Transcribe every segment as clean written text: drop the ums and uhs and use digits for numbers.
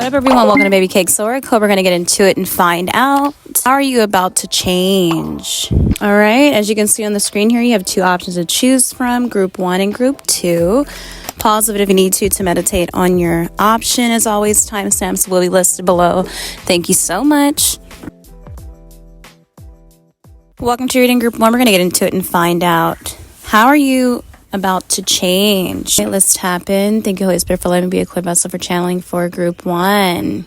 What up, everyone? Welcome to Babycakes. So hope we're going to get into it and find out, how are you about to change? All right, as you can see on the screen here, you have two options to choose from, group 1 and group 2. Pause it if you need to meditate on your option. As always, timestamps will be listed below. Thank you so much. Welcome to reading group 1. We're going to get into it and find out, how are you about to change? Okay, let's tap in. Thank you, Holy Spirit, for letting me be a clear vessel for channeling for group 1.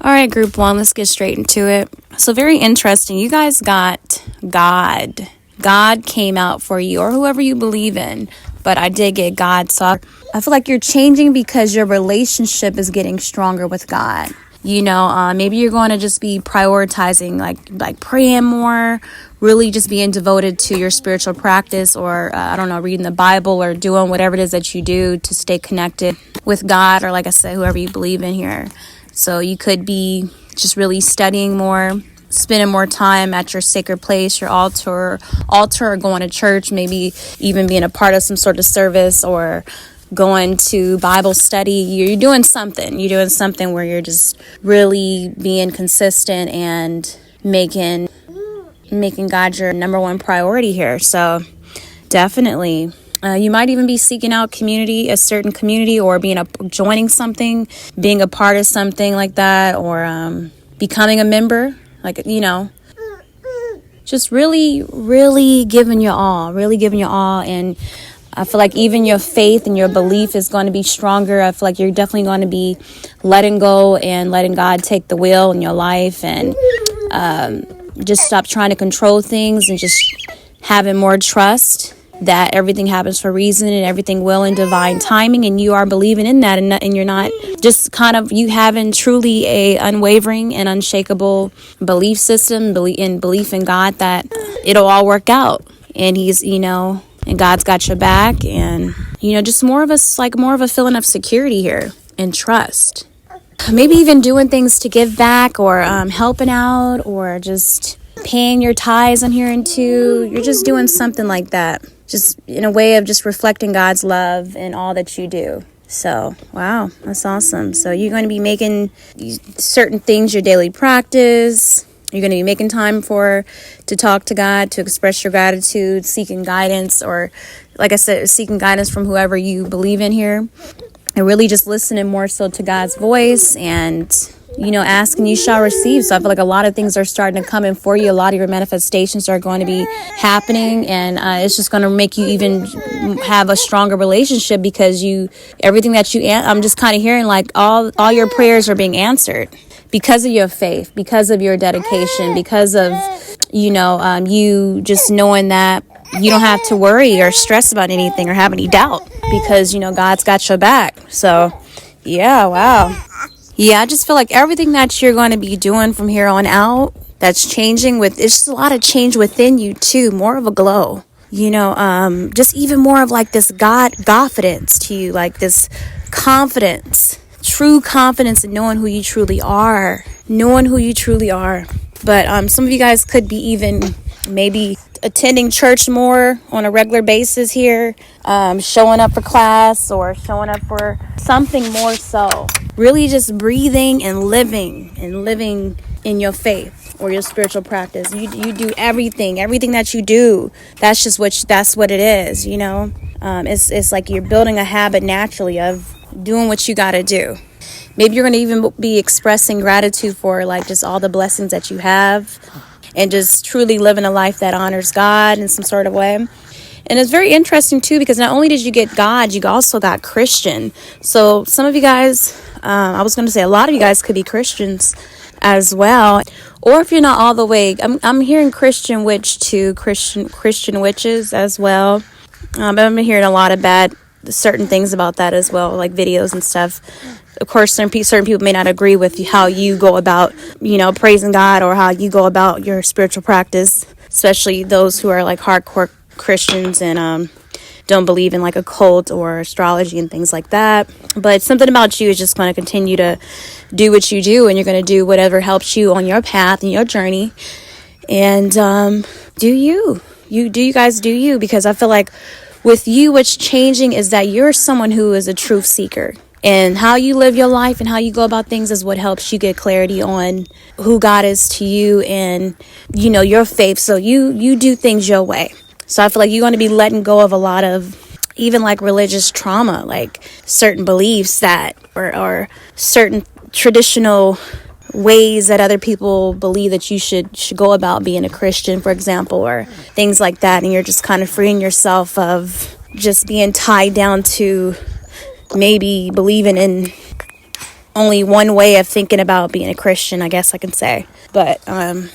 All right, group 1, let's get straight into it. So very interesting. You guys got God. God came out for you, or whoever you believe in. But I did get God. So I feel like you're changing because your relationship is getting stronger with God. You know, maybe you're going to just be prioritizing like praying more, really just being devoted to your spiritual practice, or I don't know, reading the Bible or doing whatever it is that you do to stay connected with God, or like I said, whoever you believe in here. So you could be just really studying more, spending more time at your sacred place, your altar, or going to church, maybe even being a part of some sort of service, or going to Bible study. You're doing something. You're doing something where you're just really being consistent and making God your number one priority here. So definitely, you might even be seeking out community, a certain community, or joining something, being a part of something like that, or becoming a member. Like, you know, just really, really giving your all, and I feel like even your faith and your belief is going to be stronger. I feel like you're definitely going to be letting go and letting God take the wheel in your life, and just stop trying to control things and just having more trust that everything happens for a reason and everything will in divine timing, and you are believing in that, and you're not just kind of, you having truly a unwavering and unshakable belief system, belief in God that it'll all work out, and He's, you know, and God's got your back, and, you know, just more of a feeling of security here and trust. Maybe even doing things to give back, or helping out, or just paying your tithes on here into. You're just doing something like that, just in a way of just reflecting God's love in all that you do. So, wow, that's awesome. So you're going to be making certain things your daily practice. You're going to be making time to talk to God, to express your gratitude, seeking guidance, or like I said, seeking guidance from whoever you believe in here, and really just listening more so to God's voice, and, you know, ask and you shall receive. So I feel like a lot of things are starting to come in for you. A lot of your manifestations are going to be happening, and it's just going to make you even have a stronger relationship, because everything that I'm just kind of hearing like all your prayers are being answered because of your faith, because of your dedication, because of, you know, you just knowing that you don't have to worry or stress about anything or have any doubt, because, you know, God's got your back. So, yeah, wow. Yeah, I just feel like everything that you're going to be doing from here on out, that's changing it's just a lot of change within you too, more of a glow, you know, just even more of like this confidence to you, like this confidence, true confidence in knowing who you truly are. But some of you guys could be even maybe attending church more on a regular basis here, showing up for class or showing up for something more so. Really just breathing and living in your faith or your spiritual practice. You do everything that you do. That's what it is, you know. It's like you're building a habit naturally of doing what you got to do. Maybe you're going to even be expressing gratitude for like just all the blessings that you have, and just truly living a life that honors God in some sort of way. And it's very interesting too, because not only did you get God, you also got Christian. So some of you guys, I was going to say a lot of you guys could be Christians as well. Or if you're not all the way, I'm hearing Christian witch too, Christian witches as well. But I've been hearing a lot of certain things about that as well, like videos and stuff. Of course, certain people may not agree with how you go about, you know, praising God, or how you go about your spiritual practice, especially those who are like hardcore Christians and don't believe in like a cult or astrology and things like that. But something about you is just going to continue to do what you do, and you're going to do whatever helps you on your path and your journey. And you guys do you, because I feel like with you, what's changing is that you're someone who is a truth seeker. And how you live your life and how you go about things is what helps you get clarity on who God is to you and, your faith. So you do things your way. So I feel like you're going to be letting go of a lot of even like religious trauma, like certain beliefs that or certain traditional ways that other people believe that you should go about being a Christian, for example, or things like that. And you're just kind of freeing yourself of just being tied down to maybe believing in only one way of thinking about being a Christian, I guess I can say. But I'm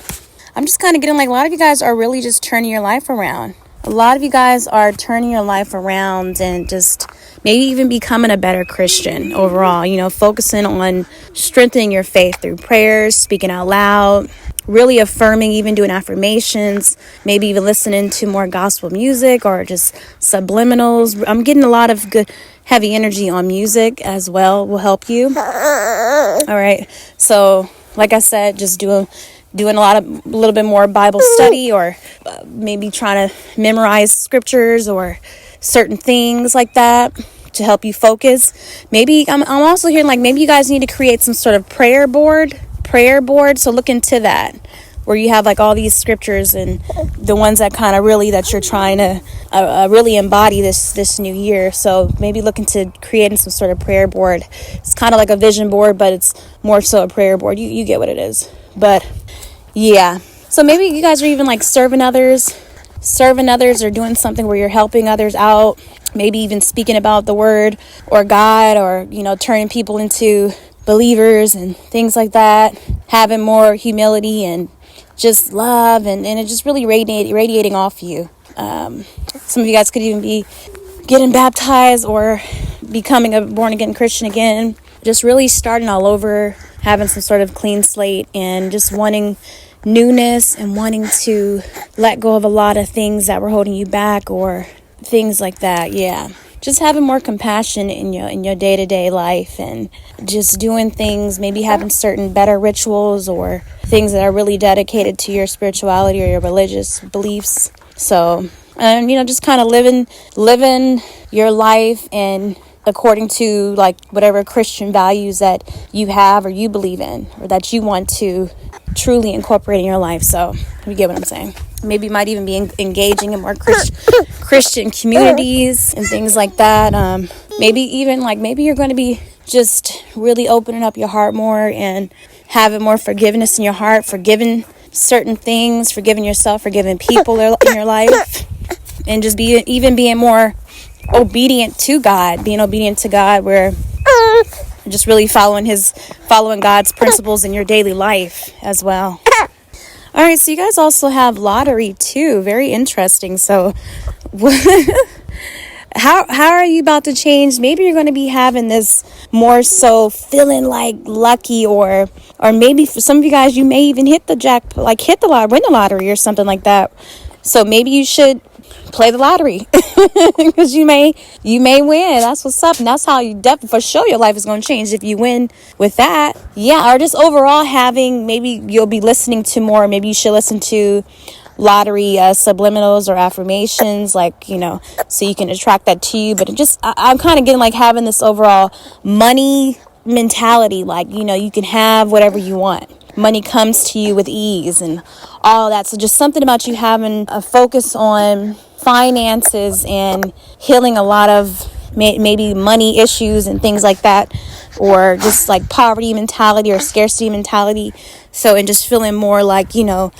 just kind of getting like a lot of you guys are really just turning your life around. A lot of you guys are turning your life around and just maybe even becoming a better Christian overall, focusing on strengthening your faith through prayers, speaking out loud, really affirming, even doing affirmations, maybe even listening to more gospel music or just subliminals. I'm getting a lot of good heavy energy on music as well, will help you. All right. So like I said, just doing a little bit more Bible study, or maybe trying to memorize scriptures or certain things like that to help you focus. Maybe I'm also hearing like maybe you guys need to create some sort of prayer board. So look into that, where you have like all these scriptures and the ones that kind of really that you're trying to really embody this new year. So maybe look into creating some sort of prayer board. It's kind of like a vision board, but it's more so a prayer board. You get what it is. But yeah, so maybe you guys are even like serving others or doing something where you're helping others out, maybe even speaking about the word or God, or turning people into believers and things like that, having more humility and just love, and it just really radiating off you. Some of you guys could even be getting baptized or becoming a born again Christian again, just really starting all over, having some sort of clean slate and just wanting newness and wanting to let go of a lot of things that were holding you back or things like that. Yeah, just having more compassion in your day-to-day life and just doing things, maybe having certain better rituals or things that are really dedicated to your spirituality or your religious beliefs. So just kind of living your life and according to like whatever Christian values that you have or you believe in or that you want to truly incorporate in your life. So you get what I'm saying. Maybe you might even be engaging in more Christian communities and things like that. Maybe you're going to be just really opening up your heart more and having more forgiveness in your heart, forgiving certain things, forgiving yourself, forgiving people in your life, and just being more obedient to God, where just really following God's principles in your daily life as well. All right, so you guys also have lottery too. Very interesting. So how are you about to change? Maybe you're going to be having this more so feeling like lucky, or maybe for some of you guys, you may even hit the win the lottery or something like that. So maybe you should play the lottery because you may win. That's what's up, and that's how you definitely for sure your life is going to change if you win with that. Yeah, or just overall maybe you'll be listening to more. Maybe you should listen to lottery subliminals or affirmations, so you can attract that to you. But I'm kind of getting like having this overall money mentality, you can have whatever you want. Money comes to you with ease and all that. So just something about you having a focus on finances and healing a lot of maybe money issues and things like that, or just like poverty mentality or scarcity mentality. So, and just feeling more like you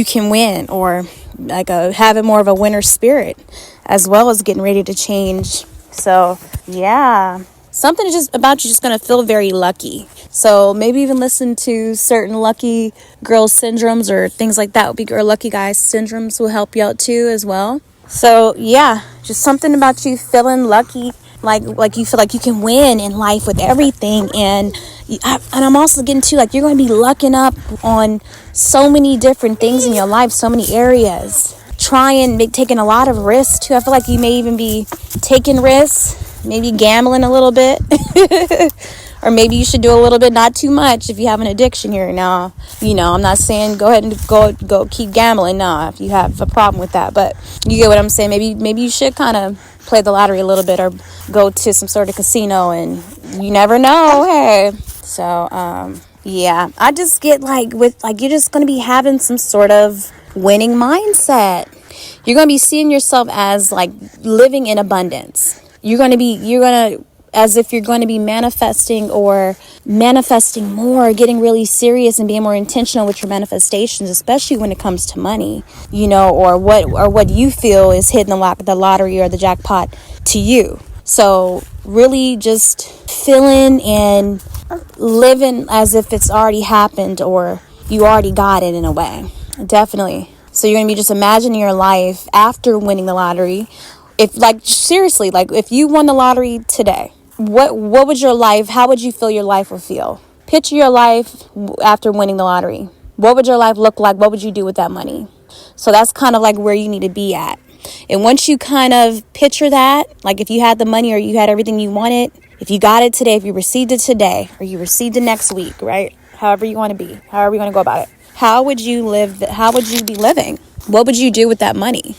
can win, or like having more of a winner spirit, as well as getting ready to change. So yeah, something just about you just going to feel very lucky. So maybe even listen to certain lucky girl syndromes or things like that or lucky guy syndromes will help you out too as well. So yeah, just something about you feeling lucky, like you feel like you can win in life with everything. And I'm also getting to you're going to be lucking up on so many different things in your life, so many areas. Taking a lot of risks too. I feel like you may even be taking risks, maybe gambling a little bit Or maybe you should do a little bit, not too much if you have an addiction here. Now, I'm not saying go ahead and go keep gambling. No, if you have a problem with that. But you get what I'm saying. Maybe you should kind of play the lottery a little bit, or go to some sort of casino, and you never know. Hey. So, yeah, I just get you're just going to be having some sort of winning mindset. You're going to be seeing yourself as living in abundance. As if you're going to be manifesting more, getting really serious and being more intentional with your manifestations, especially when it comes to money, or what you feel is hitting the lottery or the jackpot to you. So really just feeling and living as if it's already happened, or you already got it in a way. Definitely. So you're going to be just imagining your life after winning the lottery. Seriously, if you won the lottery today, what would your life, how would you feel your life would feel? Picture your life after winning the lottery. What would your life look like? What would you do with that money? So that's kind of where you need to be at. And once you kind of picture that, if you had the money or you had everything you wanted, if you got it today, if you received it today, or you received it next week, right? However you want to be, however you want to go about it. How would you live? How would you be living? What would you do with that money?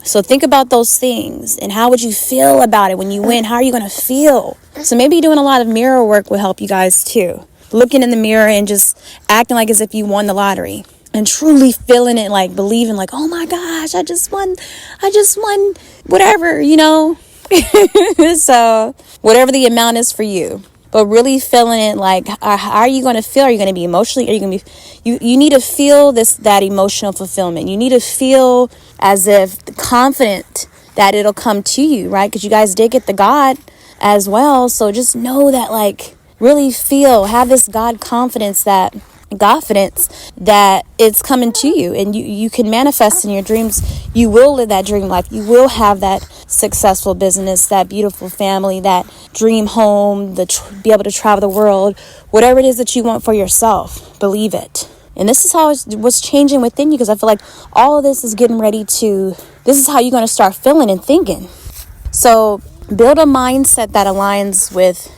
So think about those things, and how would you feel about it when you win? How are you going to feel? So maybe doing a lot of mirror work will help you guys too. Looking in the mirror and just acting as if you won the lottery, and truly feeling it, believing oh my gosh, I just won whatever, So whatever the amount is for you. But really feeling it, how are you going to feel? Are you going to be emotionally? Are you going to be? You need to feel that emotional fulfillment. You need to feel as if confident that it'll come to you, right? Because you guys did get the God as well. So just know that, really have this God confidence that it's coming to you, and you can manifest in your dreams. You will live that dream life. You will have that successful business, that beautiful family, that dream home, be able to travel the world, whatever it is that you want for yourself. Believe it. And this is how what's changing within you, because I feel all of this is getting ready to, this is how you're going to start feeling and thinking. So build a mindset that aligns with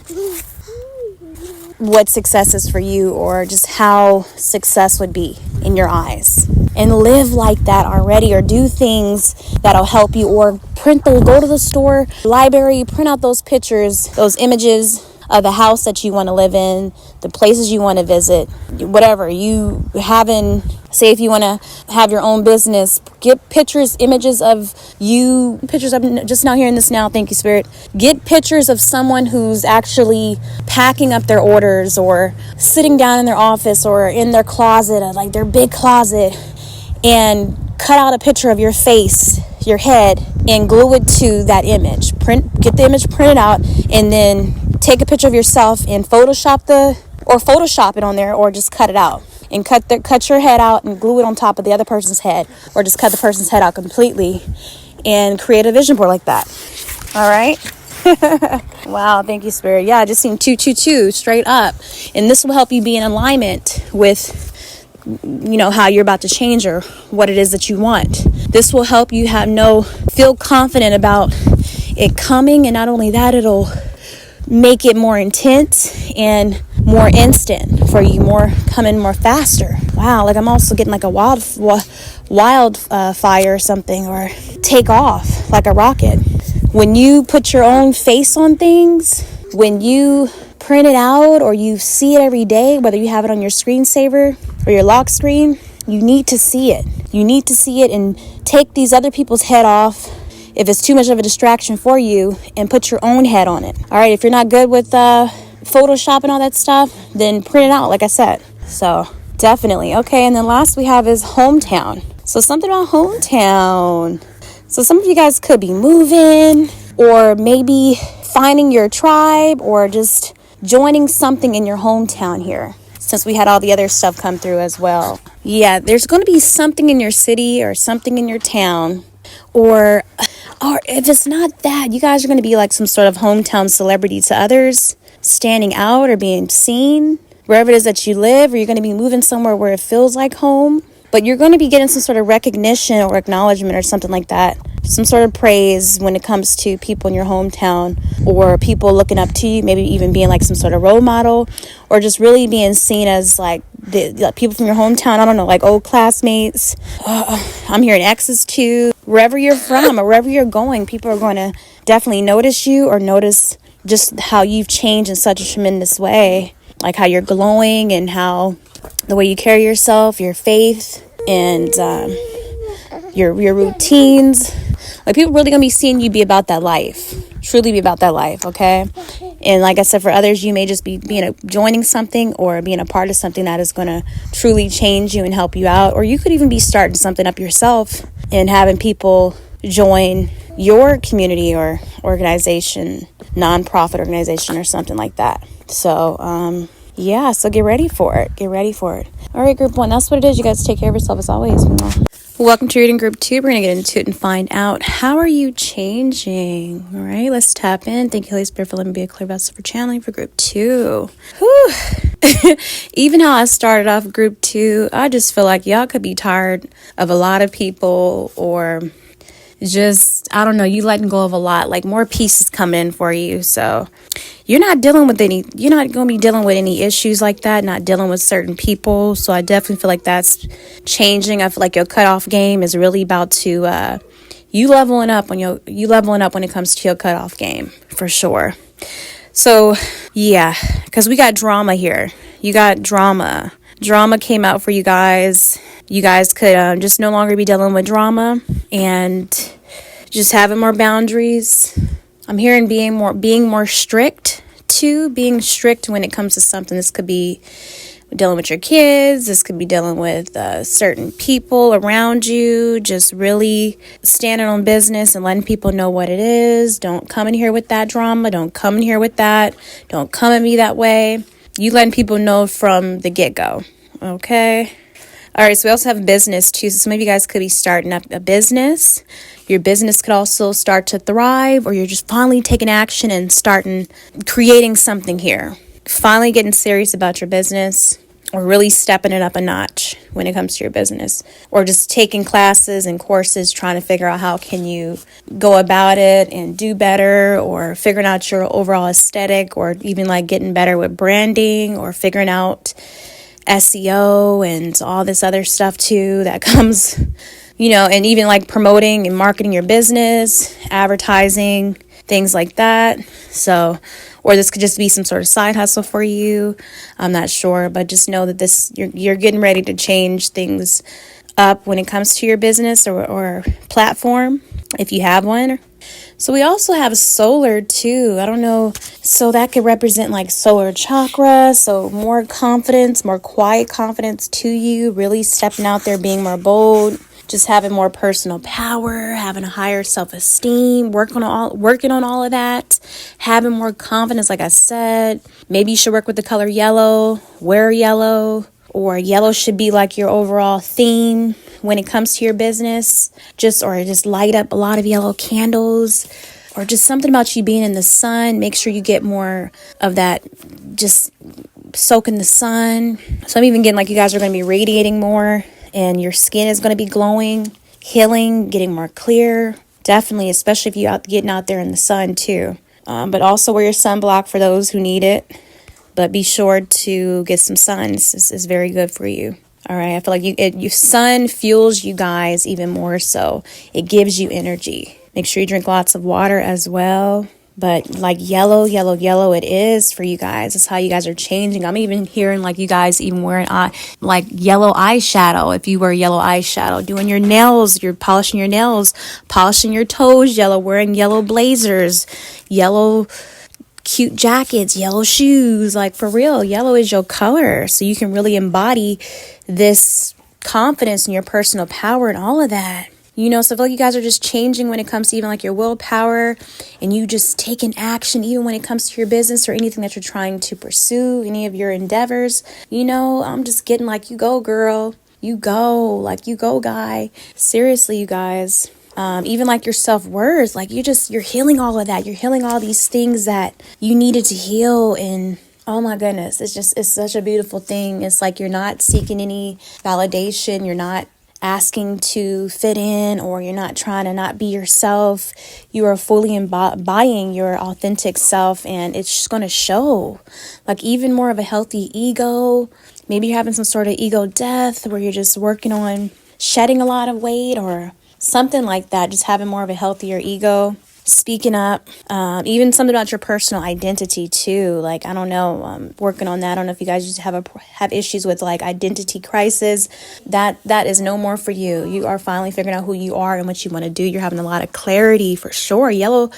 what success is for you, or just how success would be in your eyes, and live like that already, or do things that'll help you, or go to the store, library, print out those pictures, those images of the house that you want to live in, the places you want to visit, whatever you having. Say if you want to have your own business, get pictures, images of you, pictures of, just now hearing this now, thank you, Spirit. Get pictures of someone who's actually packing up their orders, or sitting down in their office, or in their closet, their big closet, and cut out a picture of your face, your head, and glue it to that image. Get the image printed out, and then take a picture of yourself and Photoshop it on there, or just cut it out. And cut your head out and glue it on top of the other person's head, or just cut the person's head out completely and create a vision board like that. All right. Wow. Thank you, Spirit. Yeah, I just seen 222 straight up. And this will help you be in alignment with, how you're about to change, or what it is that you want. This will help you feel confident about it coming. And not only that, it'll make it more intense and more instant for you, coming more faster. Wow, I'm also getting a wild fire or something, or take off like a rocket. When you put your own face on things, when you print it out, or you see it every day, whether you have it on your screensaver or your lock screen, you need to see it. You need to see it and take these other people's head off if it's too much of a distraction for you, and put your own head on it. All right, if you're not good with Photoshop and all that stuff, then print it out, like I said. So definitely. Okay, and then last we have is hometown. So something about hometown. So some of you guys could be moving, or maybe finding your tribe, or just joining something in your hometown here, since we had all the other stuff come through as well. Yeah, there's going to be something in your city, or something in your town, or if it's not that, you guys are going to be some sort of hometown celebrity to others, standing out or being seen wherever it is that you live, or you're going to be moving somewhere where it feels like home. But you're going to be getting some sort of recognition or acknowledgement or something like that. Some sort of praise when it comes to people in your hometown, or people looking up to you, maybe even being like some sort of role model, or just really being seen as like the people from your hometown. I don't know, like old classmates. I'm hearing exes too. Wherever you're from or wherever you're going, people are going to definitely notice you, or notice just how you've changed in such a tremendous way. Like how you're glowing, and how the way you carry yourself, your faith, and your routines. Like, people really gonna be seeing you be about that life, truly be about that life, okay? And like I said, for others, you may just be joining something or being a part of something that is gonna truly change you and help you out. Or you could even be starting something up yourself and having people join your community or organization, nonprofit organization, or something like that. So yeah, so get ready for it. All right, group 1, that's what it is. You guys take care of yourself as always. Welcome to reading group 2. We're going to get into it and find out, how are you changing? All right, let's tap in. Thank you, Holy Spirit, for letting me be a clear vessel for channeling for group 2. Whew. Even how I started off group 2, I just feel like y'all could be tired of a lot of people, or just, I don't know, you letting go of a lot, like more pieces come in for you. So you're not going to be dealing with any issues like that, not dealing with certain people. So I definitely feel like that's changing. I feel like your cutoff game is really about to, you leveling up when it comes to your cutoff game, for sure. So yeah, because we got drama here. You got drama. Drama came out for you guys. You guys could just no longer be dealing with drama and just having more boundaries. I'm hearing being more strict too. Being strict when it comes to something. This could be dealing with your kids. This could be dealing with certain people around you. Just really standing on business and letting people know what it is. Don't come in here with that drama. Don't come in here with that. Don't come at me that way. You letting people know from the get-go. Okay? All right, so we also have business too. So some of you guys could be starting up a business. Your business could also start to thrive, or you're just finally taking action and creating something here. Finally getting serious about your business, or really stepping it up a notch when it comes to your business, or just taking classes and courses, trying to figure out how can you go about it and do better, or figuring out your overall aesthetic, or even like getting better with branding, or figuring out SEO and all this other stuff too that comes, and even like promoting and marketing your business, advertising, things like that. So, or this could just be some sort of side hustle for you. I'm not sure, but just know that you're getting ready to change things up when it comes to your business or platform, if you have one. So we also have solar too. I don't know. So that could represent like solar chakra. So more confidence, more quiet confidence to you, really stepping out there, being more bold, just having more personal power, having a higher self-esteem, working on all of that, having more confidence. Like I said, maybe you should work with the color yellow, wear yellow, or yellow should be like your overall theme when it comes to your business. Just light up a lot of yellow candles, or just something about you being in the sun. Make sure you get more of that, just soak in the sun. So I'm even getting like you guys are going to be radiating more, and your skin is going to be glowing, healing, getting more clear. Definitely, especially if you're getting out there in the sun too. But also wear your sunblock for those who need it. But be sure to get some sun. This is very good for you. All right. I feel like your sun fuels you guys even more so. It gives you energy. Make sure you drink lots of water as well. But like yellow it is for you guys. It's how you guys are changing. I'm even hearing like you guys even wearing like yellow eyeshadow. If you wear yellow eyeshadow, doing your nails, you're polishing your nails, polishing your toes yellow, wearing yellow blazers, yellow cute jackets, yellow shoes. Like for real, yellow is your color. So you can really embody this confidence in your personal power and all of that. So I feel like you guys are just changing when it comes to even like your willpower, and you just taking action even when it comes to your business or anything that you're trying to pursue, any of your endeavors. I'm just getting like, you go, girl. You go. Like, you go, guy. Seriously, you guys. Even like your self-worth, like you're healing all of that. You're healing all these things that you needed to heal, and Oh my goodness. It's such a beautiful thing. It's like you're not seeking any validation. You're not asking to fit in, or you're not trying to not be yourself. You are fully embodying your authentic self, and it's just going to show. Like even more of a healthy ego. Maybe you're having some sort of ego death where you're just working on shedding a lot of weight or something like that. Just having more of a healthier ego. Speaking up, even something about your personal identity too. Like, I don't know, working on that. I don't know if you guys just have issues with like identity crisis. That is no more for you. You are finally figuring out who you are and what you want to do. You're having a lot of clarity for sure. Yellow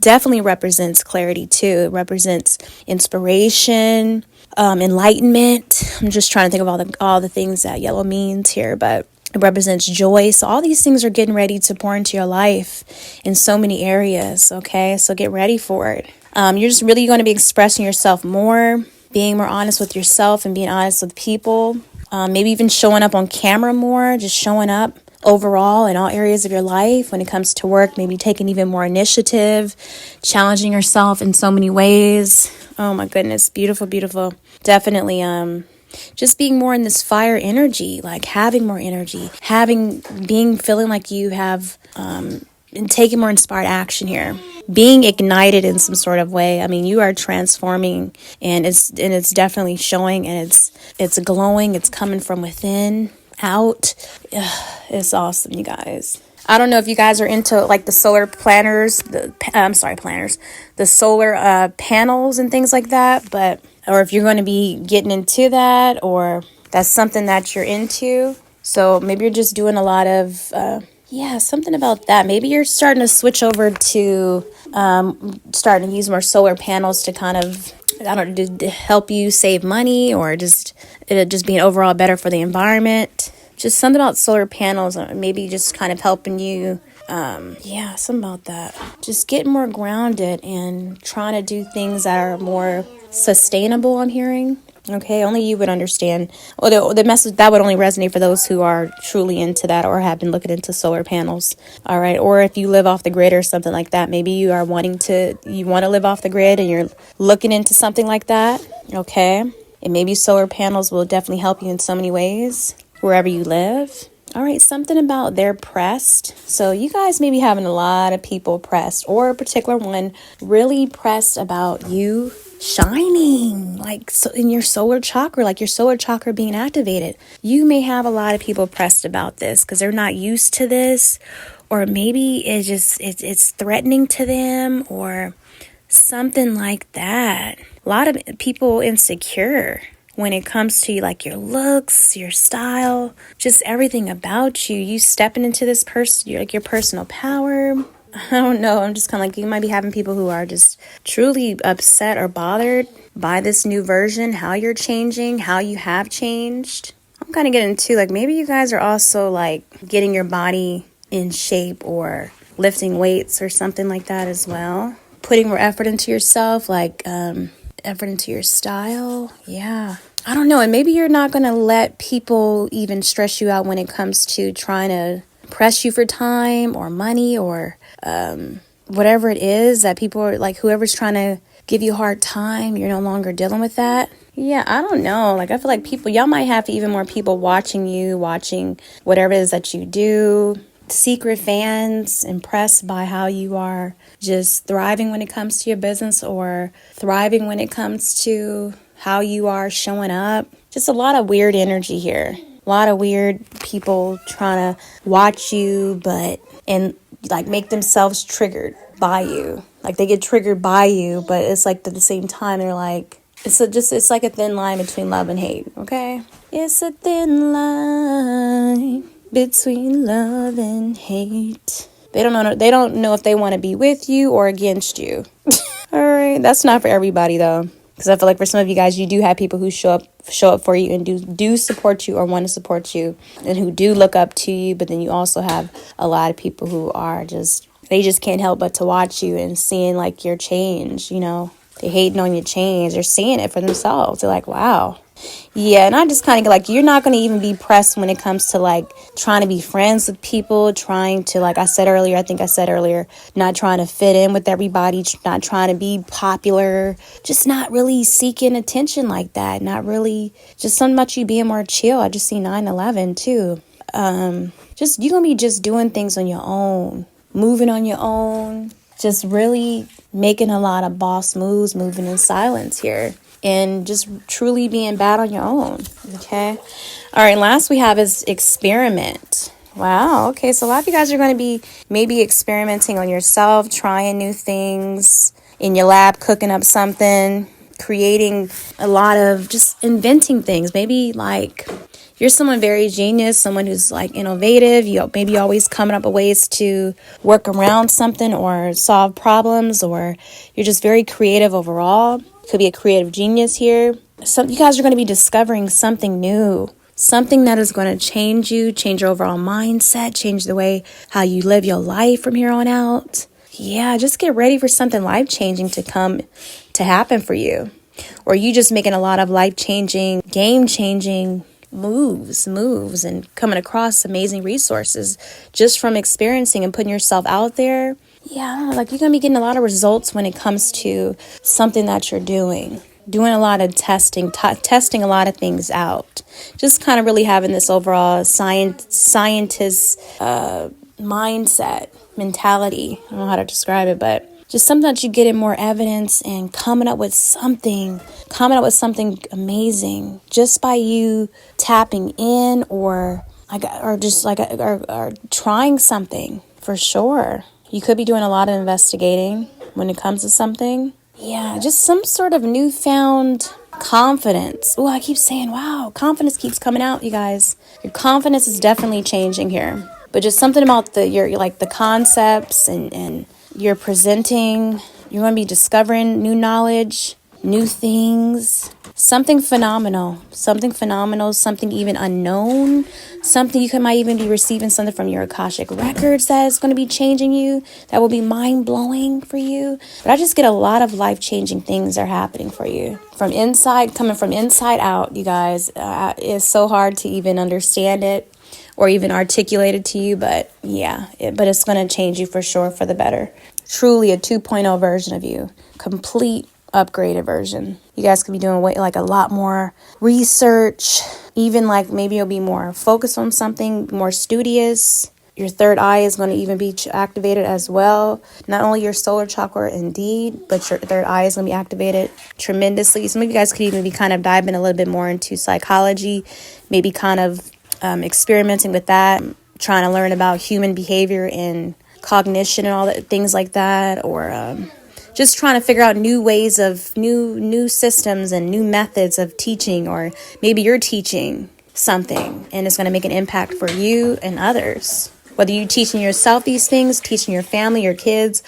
definitely represents clarity too. It represents inspiration, enlightenment. I'm just trying to think of all the things that yellow means here, but it represents joy. So all these things are getting ready to pour into your life in so many areas. Okay, so get ready for it. You're just really going to be expressing yourself more, being more honest with yourself and being honest with people. Maybe even showing up on camera more, just showing up overall in all areas of your life. When it comes to work, maybe taking even more initiative, challenging yourself in so many ways. Oh my goodness, beautiful, beautiful. Definitely just being more in this fire energy, like having more energy, feeling like you have, and taking more inspired action here, being ignited in some sort of way. I mean, you are transforming, and it's definitely showing, and it's glowing. It's coming from within out. It's awesome, you guys. I don't know if you guys are into like the solar planners, the solar panels and things like that, or if you're going to be getting into that, or that's something that you're into. So maybe you're just doing a lot of, something about that. Maybe you're starting to switch over to starting to use more solar panels to kind of, I don't know, to help you save money, or just being overall better for the environment. Just something about solar panels, maybe just kind of helping you. Something about that. Just getting more grounded and trying to do things that are more sustainable, I'm hearing. Okay, only you would understand. Well, the message that would only resonate for those who are truly into that or have been looking into solar panels. All right, or if you live off the grid or something like that, maybe you want to live off the grid and you're looking into something like that. Okay, and maybe solar panels will definitely help you in so many ways wherever you live. All right, something about they're pressed. So you guys may be having a lot of people pressed, or a particular one really pressed about you shining, like so in your solar chakra, like your solar chakra being activated. You may have a lot of people pressed about this because they're not used to this, or maybe it's threatening to them, or something like that. A lot of people insecure when it comes to like your looks, your style, just everything about you. You stepping into this person, you're like your personal power. I don't know. I'm just kind of like, you might be having people who are just truly upset or bothered by this new version, how you're changing, how you have changed. I'm kind of getting into like, maybe you guys are also like getting your body in shape or lifting weights or something like that as well. Putting more effort into yourself, like effort into your style. Yeah. I don't know. And maybe you're not going to let people even stress you out when it comes to trying to press you for time or money or whatever it is that people are like, whoever's trying to give you a hard time, you're no longer dealing with that. Yeah, I don't know. Like, I feel like y'all might have even more people watching whatever it is that you do. Secret fans impressed by how you are just thriving when it comes to your business, or thriving when it comes to how you are showing up. Just a lot of weird energy here. A lot of weird people trying to watch you, and like make themselves triggered by you. Like they get triggered by you, but it's like at the same time they're like, it's like a thin line between love and hate. Okay, it's a thin line between love and hate. They don't know if they want to be with you or against you. All right, that's not for everybody though. Because I feel like for some of you guys, you do have people who show up for you and do support you or want to support you, and who do look up to you. But then you also have a lot of people who are they just can't help but to watch you and seeing like your change, you know. They hating on your change. They're seeing it for themselves. They're like, wow, Yeah, and I just kind of like, you're not going to even be pressed when it comes to like trying to be friends with people, trying to, like I said earlier, not trying to fit in with everybody, not trying to be popular, just not really seeking attention like that. Not really, just something about you being more chill. I just see 9/11 too. Just, you're going to be just doing things on your own, moving on your own, just really making a lot of boss moves, moving in silence here. And just truly being bad on your own. Okay. All right. Last we have is experiment. Wow. Okay. So a lot of you guys are going to be maybe experimenting on yourself, trying new things in your lab, cooking up something, creating a lot of just inventing things. Maybe like you're someone very genius, someone who's like innovative. You maybe always coming up with ways to work around something or solve problems, or you're just very creative overall. Could be a creative genius here. You guys are going to be discovering something new, something that is going to change you, change your overall mindset, change the way how you live your life from here on out. Yeah, just get ready for something life-changing to happen for you. Or you just making a lot of life-changing, game-changing moves and coming across amazing resources just from experiencing and putting yourself out there. Yeah, I don't know, like you're going to be getting a lot of results when it comes to something that you're doing a lot of testing a lot of things out. Just kind of really having this overall scientist mindset, mentality. I don't know how to describe it, but just something that you get in more evidence and coming up with something amazing just by you tapping in or trying something for sure. You could be doing a lot of investigating when it comes to something. Yeah, just some sort of newfound confidence. Oh, I keep saying, wow, confidence keeps coming out, you guys. Your confidence is definitely changing here. But just something about the concepts and you're presenting. You're going to be discovering new knowledge, new things. Something phenomenal, something even unknown, something you might even be receiving something from your Akashic records that is going to be changing you, that will be mind-blowing for you. But I just get a lot of life-changing things are happening for you. Coming from inside out, you guys. It's so hard to even understand it or even articulate it to you, but yeah, but it's going to change you for sure for the better. Truly a 2.0 version of you, complete upgraded version. You guys could be doing a lot more research, even like maybe you'll be more focused on something, more studious. Your third eye is going to even be activated as well. Not only your solar chakra indeed, but your third eye is going to be activated tremendously. Some of you guys could even be kind of diving a little bit more into psychology, maybe kind of experimenting with that, trying to learn about human behavior and cognition and all that, things like that, or just trying to figure out new ways of new systems and new methods of teaching, or maybe you're teaching something and it's going to make an impact for you and others. Whether you're teaching yourself these things, teaching your family, your kids,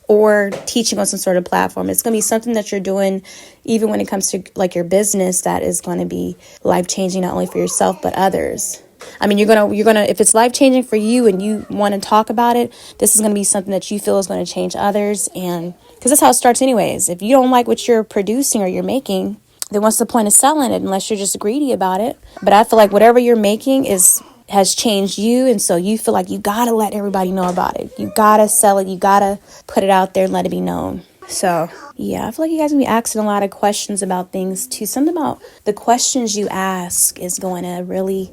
or teaching on some sort of platform, it's going to be something that you're doing even when it comes to like your business that is going to be life-changing not only for yourself but others. I mean, you're gonna if it's life-changing for you and you want to talk about it, this is going to be something that you feel is going to change others. And because that's how it starts anyways. If you don't like what you're producing or you're making, then what's the point of selling it unless you're just greedy about it? But I feel like whatever you're making has changed you, and so you feel like you gotta let everybody know about it. You gotta sell it. You gotta put it out there and let it be known. So yeah, I feel like you guys are going to be asking a lot of questions about things too. Something about the questions you ask is going to really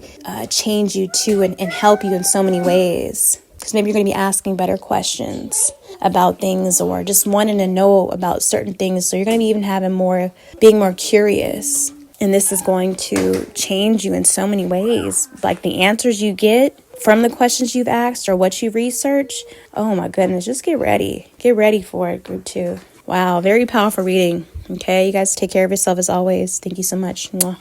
change you too and help you in so many ways. Because maybe you're going to be asking better questions about things or just wanting to know about certain things. So you're going to be even being more curious. And this is going to change you in so many ways. Like the answers you get from the questions you've asked or what you've researched. Oh my goodness, just get ready. Get ready for it, group 2. Wow, very powerful reading. Okay, you guys take care of yourself as always. Thank you so much. Mwah.